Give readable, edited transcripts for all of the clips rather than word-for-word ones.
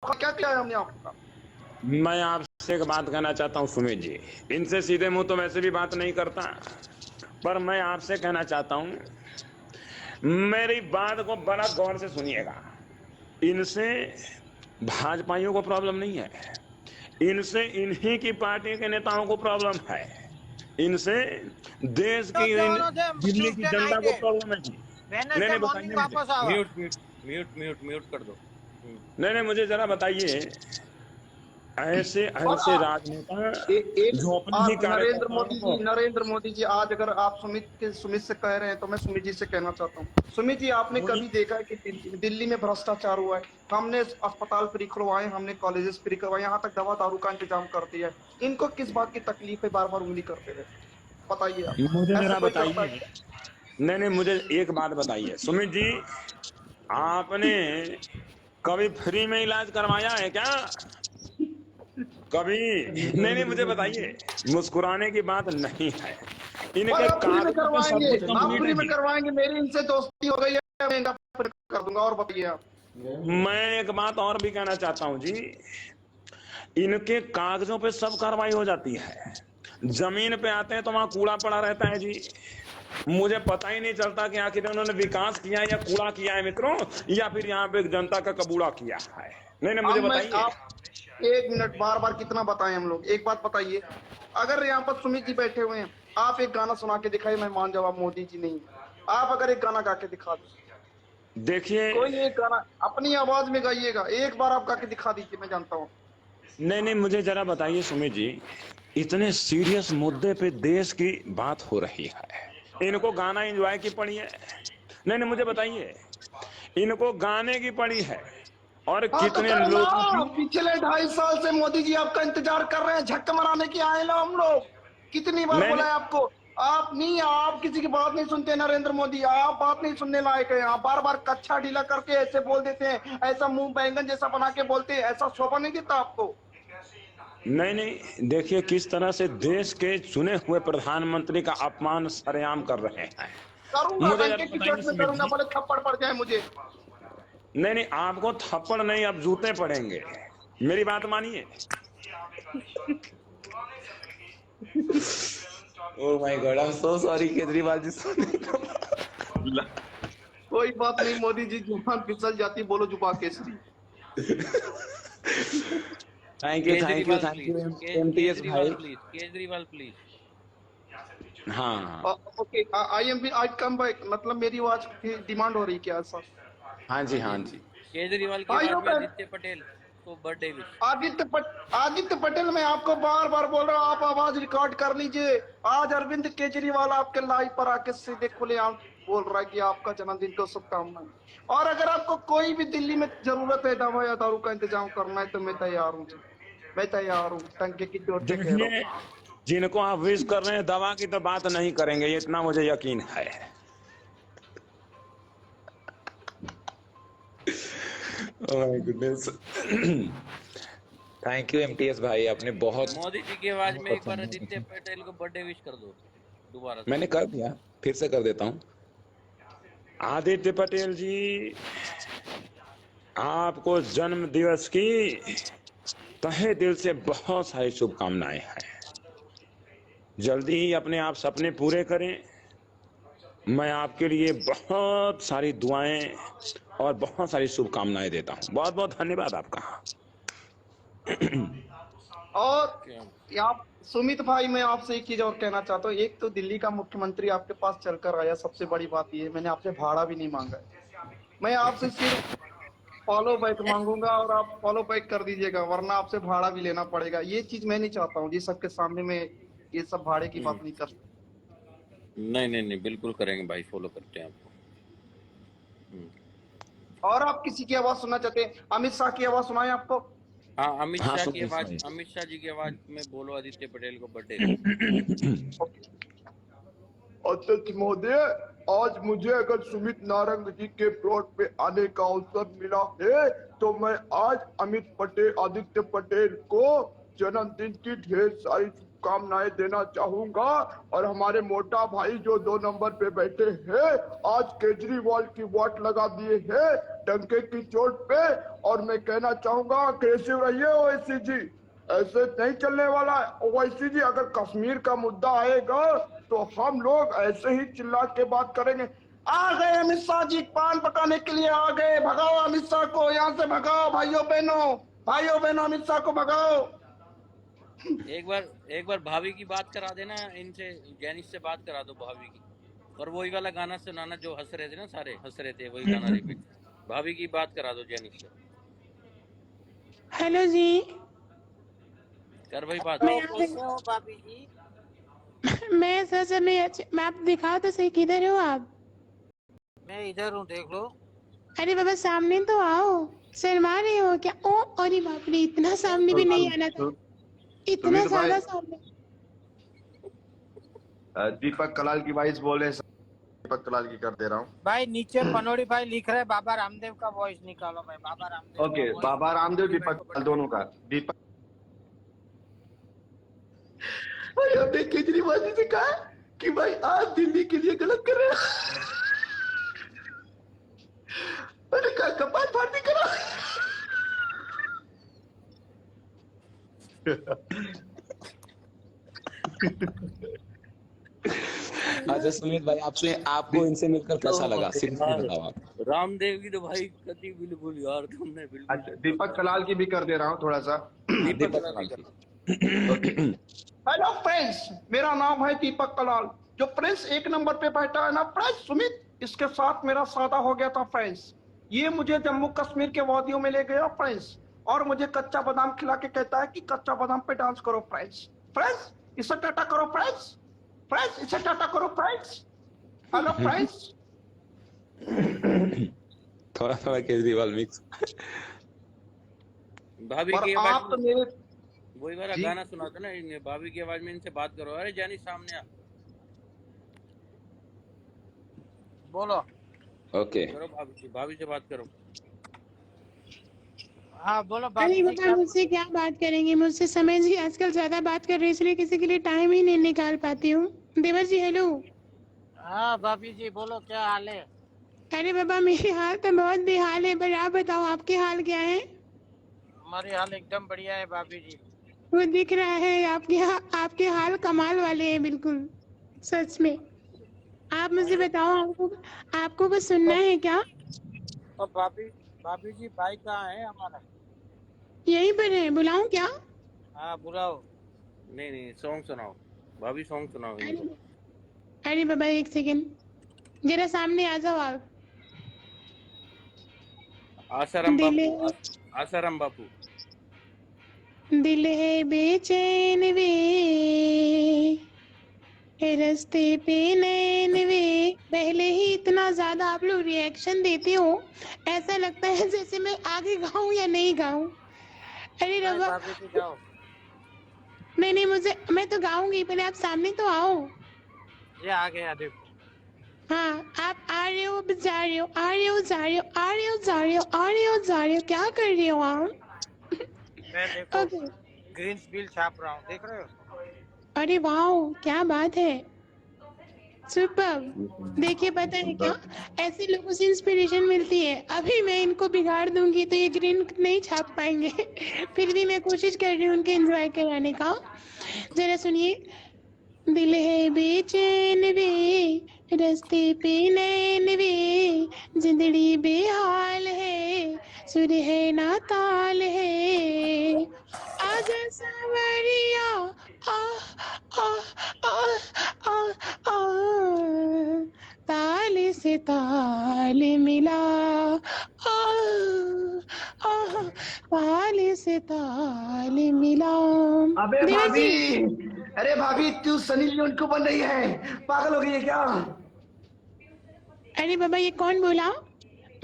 क्या किया है हमने आपका? मैं आपसे एक बात कहना चाहता हूँ सुमित जी, इनसे सीधे मुंह तो वैसे भी बात नहीं करता, पर मैं आपसे कहना चाहता हूँ, मेरी बात को बड़ा गौर से सुनिएगा। इनसे भाजपाइयों को प्रॉब्लम नहीं है, इनसे इन्हीं की पार्टी के नेताओं को प्रॉब्लम है, इनसे देश की दिल्ली की जनता को प्रॉब्लम है जी। नहीं बताइए मुझे, mute mute mute mute mute कर दो। नहीं मुझे जरा बताइए, ऐसे और ऐसे राजनेता एक जो अपने ही कार्यकर्ताओं को। नरेंद्र मोदी जी, आज अगर आप सुमित से कह रहे हैं तो मैं सुमित जी से कहना चाहता हूँ, सुमित जी आपने कभी देखा है कि दिल्ली में भ्रष्टाचार हुआ है? हमने अस्पताल फ्री खुलवाए, हमने कॉलेजेस फ्री करवाए, यहाँ तक दवा दारू का इंतजाम कर दिया है। इनको किस बात की तकलीफ है बार बार उंगली करते रहे? बताइए आप, मुझे ऐसा जरा कोई करता बताइए, है? नहीं मुझे एक बात बताइए सुमित जी, आपने कभी फ्री में इलाज करवाया है क्या? कभी? नहीं मुझे बताइए, मुस्कुराने की बात नहीं है, और इनके आप फ्री में कागजों पे सब करवाएंगे, कुछ आप कंप्लीट फ्री है में जी। करवाएंगे, मेरी इनसे दोस्ती हो गई है, मैं इनका कर दूंगा। और बताइए आप। मैं एक बात और भी कहना चाहता हूं जी, इनके कागजों पे सब कार्रवाई हो जाती है, जमीन पे आते हैं तो वहां कूड़ा पड़ा रहता है जी। मुझे पता ही नहीं चलता कि आखिर उन्होंने विकास किया है या कूड़ा किया है मित्रों, या फिर यहाँ पे जनता का कबूड़ा किया है। नहीं अब मुझे मैं बताइए। आप एक मिनट, बार बार कितना बताएं हम लोग? एक बात बताइए, अगर यहाँ पर सुमित जी बैठे हुए हैं, आप एक गाना सुना के दिखाइए, मैं मान जाऊँ आप मोदी जी नहीं। आप अगर एक गाना गा के दिखा दो, देखिए, कोई एक गाना अपनी आवाज में गाइएगा, एक बार आप गा के दिखा दीजिए, मैं जानता हूँ। नहीं मुझे जरा बताइए सुमित जी, इतने सीरियस मुद्दे पे देश की बात हो रही है, इनको गाना एंजॉय की पड़ी है? नहीं मुझे बताइए, इनको गाने की पड़ी है, और हाँ तो कितने करना। लोगों की। पिछले 2.5 साल से मोदी जी आपका इंतजार कर रहे हैं, झक मराने के आए ना हम लोग। कितनी बार बोला नहीं है आपको? आप नहीं, आप किसी की बात नहीं सुनते नरेंद्र मोदी, आप बात नहीं सुनने लायक है। आप बार बार कच्चा ढीला करके ऐसे बोल देते हैं, ऐसा मुंह बैंगन जैसा बना के बोलते हैं, ऐसा शोभा नहीं देता आपको। नहीं देखिए, किस तरह से देश के चुने हुए प्रधानमंत्री का अपमान सरेआम कर रहे हैं। करूंगा, मुझे डंके जरा की बताइए चोट में सुमित करूंगा, जी। भले थप्पड़ पड़ जाए मुझे। नहीं आपको थप्पड़ नहीं, अब जूते पड़ेंगे, मेरी बात मानिए। Oh my god, I am so sorry Kejriwal ji, सुनने को। कोई बात नहीं मोदी जी, जुबान फिसल जाती, बोलो जुबा केसरी। Thank you Kejriwal thank please, you MTS Kejriwal भाई। Please, Kejriwal please. हाँ okay, I am I come back, मतलब मेरी आवाज की डिमांड हो रही क्या ऐसा? हाँ जी जी हाँ जी, जी। केजरीवाल की भाइयों आवाज में का आदित्य पटेल को बर्थडे विश। आदित्य पटेल, मैं आपको बार बार बोल रहा हूँ, आप आवाज रिकॉर्ड कर लीजिए। आज अरविंद केजरीवाल आपके लाइव पर आके सीधे खुलेआम बोल रहा है कि आपका जन्मदिन को शुभकामनाएं। और अगर आपको कोई भी दिल्ली में जरूरत है दवा या दारू का इंतजाम करना है तो मैं तैयार हूँ जी, मैं तैयार हूँ, टंके की चोट से कह रहा देखिए, हूँ। जिनको आप विश कर रहे हैं दवा की तो बात नहीं करेंगे, ये इतना मुझे यकीन है। Oh my goodness. Thank you MTS भाई, आपने बहुत मोदी जी की आवाज में एक बार पसंद आदित्य है। पटेल को बर्थडे विश कर दो दोबारा से। मैंने कर दिया, फिर से कर देता हूँ। आदित्य पटेल जी, आपको जन्म दिवस की तहे दिल से बहुत सारी शुभकामनाएं हैं। जल्दी ही अपने आप सपने पूरे करें। मैं आपके लिए बहुत सारी दुआएं और बहुत सारी शुभकामनाएं देता हूं। बहुत बहुत धन्यवाद आपका। और आप सुमित भाई, मैं आपसे एक चीज और कहना चाहता हूँ। एक तो दिल्ली का मुख्यमंत्री आपके पास चलकर आया, सबसे बड़ी बात यह है, मैंने आपसे भाड़ा भी नहीं मांगा है। मैं आपसे सिर्फ फॉलो बैक मांगूंगा और आप फॉलो बैक कर दीजिएगा, वरना आपसे भाड़ा भी लेना पड़ेगा। ये चीज मैं नहीं चाहता हूँ जी, सबके सामने में ये सब भाड़े की बात नहीं कर सकता। नहीं बिल्कुल करेंगे भाई, फॉलो करते हैं आपको। और आप किसी की आवाज सुनना चाहते हैं? अमित शाह की आवाज सुनाए आपको? हाँ, अमित हाँ शाह की सुनिए आवाज, सुनिए। अमित शाह जी की आवाज में बोलो आदित्य पटेल को बर्थडे विश। अध्यक्ष महोदय, आज मुझे अगर सुमित नारंग जी के प्लॉट पे आने का अवसर मिला है तो मैं आज अमित पटेल, आदित्य पटेल को जन्मदिन की ढेर सारी शुभकामनाएं देना चाहूंगा। और हमारे मोटा भाई जो 2 नंबर पे बैठे हैं, आज केजरीवाल की वोट लगा दिए हैं डंके की चोट पे। और मैं कहना चाहूंगा अग्रेसिव रहिए ओवैसी जी, ऐसे नहीं चलने वाला है। ओवैसी जी अगर कश्मीर का मुद्दा आएगा तो हम लोग ऐसे ही चिल्ला के बात करेंगे। आ गए अमित शाह जी, पान पकाने के लिए आ गए। भगाओ अमित शाह को, यहाँ से भगाओ भाइयों बहनों, अमित शाह को भगाओ। एक बार भाभी की बात करा देना इनसे, जैनिश से बात करा दो भाभी की। और वही वाला गाना सुनाना जो हंस रहे थे ना, सारे हंस रहे थे, वही गाना रिपीट। भाभी की बात करा दो जैनिश से। हेलो जी, कर भाई बात। कैसे हो भाभी जी? मैं सच में मैं आप दिखाओ तो सही, किधर हो आप? मैं इधर हूँ, देख लो। अरे बाबा सामने तो आओ, शर्मा रहे हो क्या? ओ अरे बाप रे, इतना सामने भी नहीं आना था, इतना सुमित भाई, ज्यादा सामने। दीपक कलाल की वॉइस बोल रहे हैं, दीपक कलाल की कर दे रहा हूँ। भाई नीचे पनोड़ी भाई लिख रहे हैं बाबा रामदेव का वॉइस निकालो भाई, बाबा रामदेव। ओके, बाबा रामदेव दीपक कलाल दोनों का। दीपक भाई हमने केजरीवाल जी से कहा कि भाई आज दिल्ली के लिए गलत कर रहे हैं। मैंने कहा कपाल फाड़ करा। अच्छा सुमित भाई, आपको इनसे मिलकर कैसा लगा, सिंपल बताओ आप। रामदेव की तो भाई कति बिल्कुल यार, तुमने बिल्कुल। अच्छा, दीपक कलाल की भी कर दे रहा हूँ थोड़ा सा। दीपक कलाल की। हेलो फ्रेंड्स, मेरा नाम है दीपक कलाल। जो फ्रेंड्स 1 नंबर पे बैठा है ना फ्रेंड्स सुमित, इसके साथ मेरा सौदा हो गया था फ्रेंड्स। ये मुझे जम्मू कश्मीर के वादियों में ले गया फ्रेंड्स, और मुझे कच्चा बादाम खिला के कहता है कि कच्चा बादाम पे डांस करो फ्रेंड्स। फ्रेंड्स इसे टाटा करो फ्रेंड्स, इसे टाटा करो फ्रेंड्स। Hello friends. थोड़ा थोड़ा केजरीवाल मिक्स। भाभी और की आप आवाज तो मेरे वही वाला जी? गाना सुना था ना, भाभी की आवाज में इनसे बात करो। अरे जैनिश सामने आ। बोलो। ओके, करो भाभी से बात करो। हाँ बोलो अरे भाभी जी। बाबा मुझसे क्या बात करेंगे, मुझसे समय जी आजकल ज्यादा बात कर रहे हैं, इसलिए किसी के लिए टाइम ही नहीं निकाल पाती हूँ। देवर जी हेलो। हाँ भाभी जी बोलो, क्या हाल है? अरे बाबा मेरे हाल तो बहुत बेहाल है, पर आप बताओ आपके हाल क्या है? हमारे हाल एकदम बढ़िया है भाभी जी। वो दिख रहा है आपके हाल कमाल वाले हैं बिल्कुल, सच में। आप मुझे बताओ, आपको कुछ सुनना है क्या? और भाभी जी भाई कहाँ है हमारा? यहीं पर है, बुलाऊं क्या? हाँ बुलाओ। नहीं सॉन्ग सुनाओ भाभी, सॉन्ग सुनाओ इनको। अरे बाबा एक सेकेंड, जरा सामने आ जाओ आप। आसाराम दिल बापू। दिल है बेचैन वे, रास्ते पे नैन वे। पहले ही इतना ज्यादा आप लोग रिएक्शन देते हो, ऐसा लगता है जैसे मैं आगे गाऊं या नहीं गाऊं। अरे नहीं रवा, भाभी जी जाओ। नहीं मैं तो गाऊंगी, पहले आप सामने तो आओ। ये आ गया देखो। हाँ आप आ रहे हो, अब जा रहे हो, आ रहे हो, जा रहे हो, आ रहे हो, जा रहे हो, आ रहे हो, जा रहे हो, क्या कर रहे हो आप? मैं देखो ओके। ग्रीन बिल छाप रहा हूँ, देख रहे हो? अरे वाह क्या बात है, सुपर। देखिए पता है क्या, ऐसे लोगों से इंस्पिरेशन मिलती है। अभी मैं इनको बिगाड़ दूंगी तो ये ग्रीन नहीं छाप पाएंगे। फिर भी मैं कोशिश कर रही हूँ उनके एंजॉय कराने का। जरा सुनिए। दिल है बेचैन वे, रास्ते पे नैन वे, जिंदड़ी बेहाल है, सुर है ना ताल है। आजा सावरिया, आ आ आ आ आ, ताल से ताल मिला, आ आ, ताल से ताल मिला। अबे देवर भाभी, जी, अरे भाभी तू सनी लियोन को बन रही है, पागल हो गई है क्या? अरे बाबा ये कौन बोला?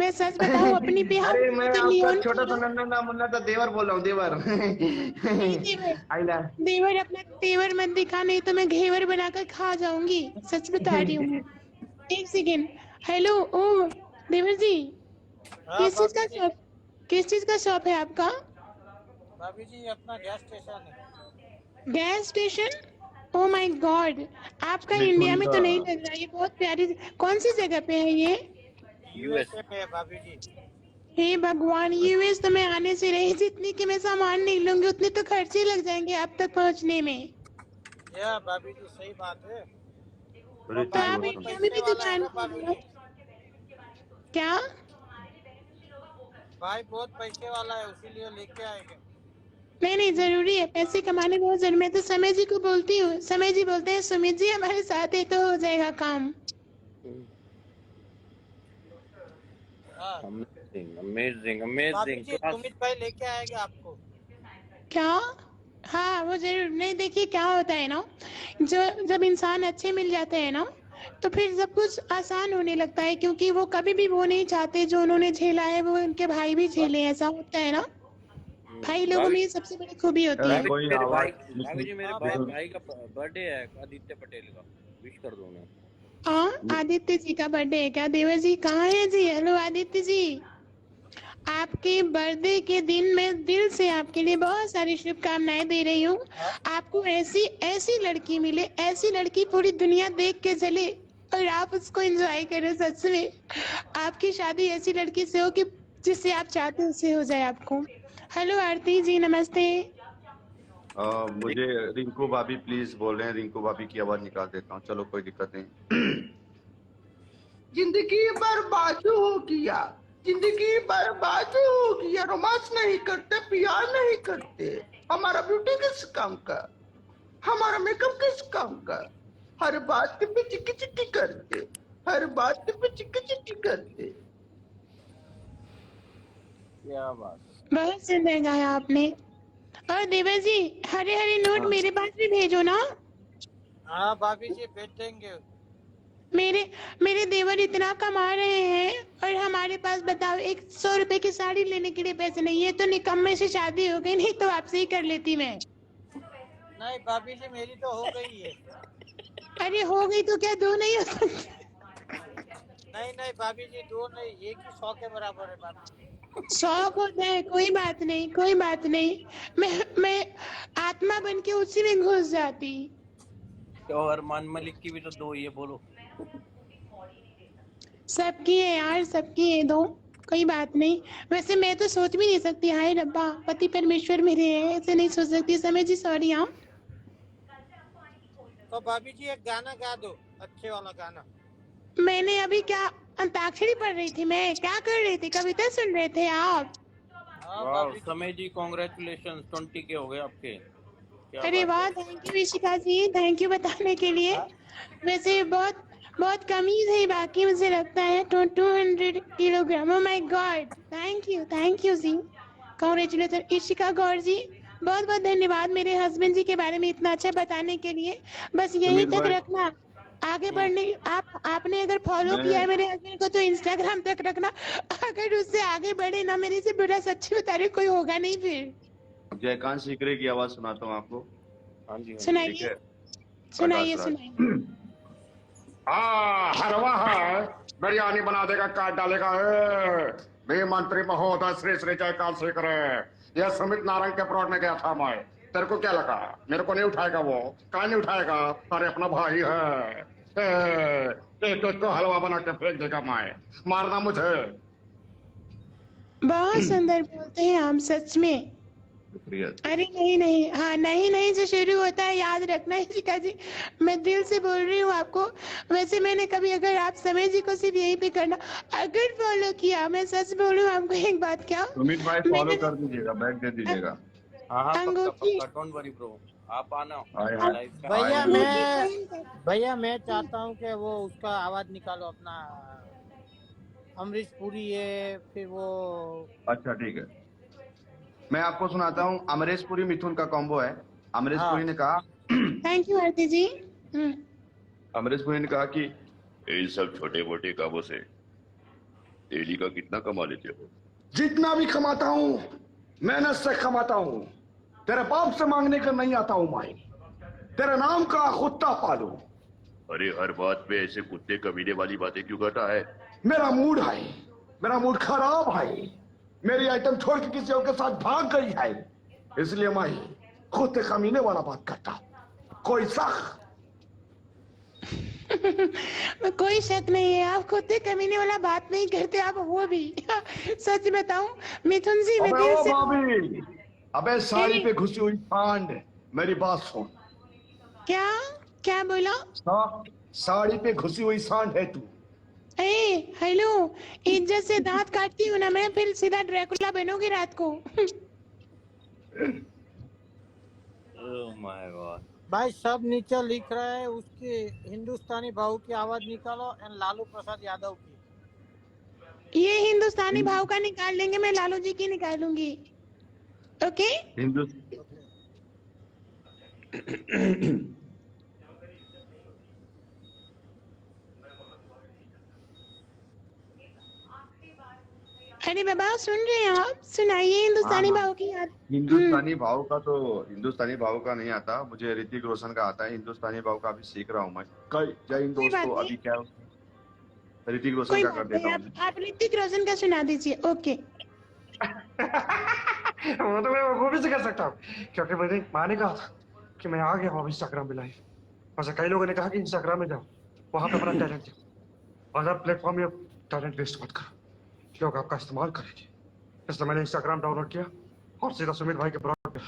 मैं सच बताऊं अपनी पे हाथ अरे मैं तो आपका लियोन छोटा सा बोला। नन्ना मुन्ना सा देवर बोल रहा हूँ, देवर। नहीं देवर, आइला। देवर अपना तेवर मत दिखा, नहीं तो मैं घेवर बनाकर खा जाऊंगी, सच बता रही हूँ। एक सेकेंड। हेलो ओ देवर जी, हाँ किस चीज का भाभी जी। शॉप, किस चीज का शॉप है आपका? भाभी जी अपना गैस स्टेशन है। Gas station, oh my God, आपका इंडिया में तो नहीं लग रहा। ये बहुत प्यारी, कौन सी जगह पे है ये? यूएसए में है भाभी जी। हे भगवान, यूएस तो मैं आने से रही, जितनी कि मैं सामान नहीं लूंगी उतने तो खर्चे लग जाएंगे आप तक पहुंचने में। या भाभी जी सही बात है। तो आप इंडिया में भी तो वाला है ना जान भाभी जी। क्या? भाई बहुत पैसे वाला है, इसीलिए लेके आएंगे। नहीं नहीं, जरूरी है, पैसे कमाने बहुत जरूरी। मैं तो समय जी को बोलती हूँ, समय जी बोलते हैं सुमित जी हमारे साथ है तो हो जाएगा काम। हाँ। अमेजिंग भाभी अमेजिंग जी सुमित भाई लेके आएंगे आपको। क्या? हाँ वो जरूर। नहीं देखिए क्या होता है ना, जो जब इंसान अच्छे मिल जाते हैं ना तो फिर सब कुछ आसान होने लगता है, क्योंकि वो कभी भी वो नहीं चाहते जो उन्होंने झेला है वो उनके भाई भी झेले, ऐसा होता है ना। भाई लोगों में ये सबसे बड़ी खूबी होती है। मेरे भाभी जी मेरे भाई का बर्थडे है आदित्य पटेल का, विश कर दो उन्हें। हाँ आदित्य जी का बर्थडे है क्या? देवर जी कहाँ है जी? हेलो आदित्य जी, आपके बर्थडे के दिन मैं दिल से आपके लिए बहुत सारी शुभकामनाएं दे रही हूँ। आपको ऐसी ऐसी लड़की मिले, ऐसी लड़की पूरी दुनिया देख के चले और आप उसको एंजॉय करें। सच में आपकी शादी ऐसी लड़की से हो कि जिससे आप चाहते हो उससे हो जाए आपको। हेलो आरती जी, नमस्ते। मुझे रिंकू भाभी प्लीज बोल रहे हैं, रिंकू भाभी की आवाज निकाल देता हूँ। चलो कोई दिक्कत नहीं। जिंदगी बर्बाद हो गया, जिंदगी बर्बाद हो गया। रोमांस नहीं करते, प्यार नहीं करते। हमारा ब्यूटी किस काम का, हमारा मेकअप किस काम का। हर बात पे चिक्की चिक्की करते, हर बात पे चिक्की चिक्की करते। क्या बात। बहुत सुंदर गाया आपने। और देवर जी हरे हरे नोट मेरे पास भी भेजो ना। हाँ भाभी जी भेज देंगे। मेरे देवर इतना कमा रहे हैं और हमारे पास बताओ 100 रुपए की साड़ी लेने के लिए पैसे नहीं है। तो निकम्मे से शादी हो गई, नहीं तो आपसे ही कर लेती मैं। नहीं भाभी जी मेरी तो हो गई है। अरे हो गई तो क्या दो नहीं हो सकती? नहीं नहीं भाभी जी दो नहीं, एक ही 100 के बराबर है भाभी जी। शौक होता है, कोई बात नहीं कोई बात नहीं। मैं आत्मा बन के उसी में घुस जाती। और अरमान मलिक की भी तो 2 ही है, बोलो। सबकी है यार, सबकी है दो, कोई बात नहीं। वैसे मैं तो सोच भी नहीं सकती। हाय रब्बा, पति परमेश्वर मेरे हैं, ऐसे नहीं सोच सकती। समय जी सॉरी। हाँ तो भाभी जी एक गाना गा दो, अच्छे वाला गाना। मैंने अभी क्या अंताक्षरी पढ़ रही थी? मैं क्या कर रही थी? कविता सुन रहे थे आप? हाँ वाह भाभी जी। समय जी कांग्रेचुलेशन, 20 के हो गए आपके। क्या अरे बात वाह, thank you Rishika ji, thank you बताने के लिए। वैसे बहुत बहुत कमी है बाकी, मुझे लगता है 200 kilogram. Oh my god, thank you ji, congratulation. Rishika Gaur ji बहुत बहुत धन्यवाद मेरे हस्बैंड जी के बारे में इतना अच्छा बताने के लिए। बस यहीं सुमित तक भाई। रखना, आगे बढ़ने। आपने अगर फॉलो मैं- किया है मेरे हस्बैंड को तो इंस्टाग्राम तक रखना। अगर उससे आगे बढ़े ना, मेरे से बुरा सच्ची बता रहे, कोई होगा नहीं फिर। जयकांत सीकरे की आवाज सुनाता हूँ आपको। हाँ जी, हाँ जी। ठीक सुनाइए है। सुनाइए प्रकाश राज। सुनाइए। हरवा है, बिरयानी बना देगा, काट डालेगा। मैं मंत्री महोदय श्री श्री जयकांत सीकरे, यह सुमित नारंग के प्लॉट में गया था मैं। तेरे को क्या लगा मेरे को नहीं उठाएगा? वो कहा नहीं उठाएगा? अरे अपना भाई है। एक तो हलवा बना के फेंक देगा। मैं मारना मुझे। बहुत सुंदर बोलते हैं आप सच में। शुक्रिया। अरे नहीं नहीं, हाँ नहीं नहीं से शुरू होता है, याद रखना ऋषिका जी, मैं दिल से बोल रही हूँ आपको। वैसे मैंने कभी, अगर आप समय जी को सिर्फ यहीं पे करना अगर फॉलो किया, मैं सच बोलूँ आपको एक बात, क्या सुमित भाई फॉलो मैंने कर दीजिएगा, बैक दे दीजिएगा। हाँ हाँ, पक्का अंगूठी- पक्का, डोंट वरी ब्रो, आप आना आए, आए। लाइव का। भैया अंगूठी- भैया मैं चाहता हूँ कि वो उसका आवाज निकालो अपना। अमरीश पुरी है, फिर वो अच्छा ठीक है, मैं आपको सुनाता हूँ। अमरीश पुरी मिथुन का कॉम्बो है। अमरीश हाँ। पुरी ने कहा थैंक यू आरती जी। अमरीश पुरी ने कहा कि इन सब छोटे मोटे कामों से डेली का कितना कमा लेते हो? जितना भी कमाता हूँ मेहनत से कमाता हूँ। तेरे बाप से मांगने का नहीं आता हूँ मैं। तेरे नाम का कुत्ता पालू। अरे हर बात पे ऐसे कुत्ते कमीने वाली बातें क्यों करता है? मेरा मूड है, मेरा मूड खराब है। मेरी आइटम छोड़ के किसी और के साथ भाग गई है, इसलिए मैं कुत्ते कमीने वाला बात करता हूँ, कोई शक? कोई शक नहीं है, आप कुत्ते कमीने वाला बात नहीं करते, आप वो भी सच बताऊं मिथुन जी मैं अबे दिल ओ से भाभी, अबे साड़ी पे घुसी हुई सांड, मेरी बात सुन। क्या क्या बोला? साड़ी पे घुसी हुई सांड है तू। ए हेलो, इज्जत से दांत काटती हूँ ना मैं, फिर सीधा ड्रैकुला बनोगी रात को। ओह माय गॉड। भाई सब नीचे लिख रहा है उसकी हिंदुस्तानी भाव की आवाज निकालो एंड लालू प्रसाद यादव की। ये हिंदुस्तानी भाव का निकाल लेंगे, मैं लालू जी की निकालूंगी। ओके अरे बाबा सुन रहे हैं आप? सुनाइए हिंदुस्तानी भाव की याद। हिंदुस्तानी भाव का तो हिंदुस्तानी भाव का नहीं आता मुझे, ऋतिक रोशन का आता है। हिंदुस्तानी भाव का अभी सीख रहा हूँ मैं। जय हिंद कोई बात दोस्तों। नहीं। अभी क्या ऋतिक रोशन कोई का बात कर देता नहीं, हूँ। आप ऋतिक रोशन का सुना दीजिए। ओके वो तो मैं वो भी कर सकता हूँ, क्योंकि मैंने माँ ने कहा था कि मैं आ गया हूँ इंस्टाग्राम में लाइव। वैसे कई लोगों ने कहा कि इंस्टाग्राम में जाओ, वहां पे अपना टैलेंट दिखाओ, और आप प्लेटफॉर्म में टैलेंट वेस्ट मत करो, लोग आपका इस्तेमाल करेंगे। इसलिए मैंने इंस्टाग्राम डाउनलोड किया और सीधा सुमित भाई के ब्लॉग पे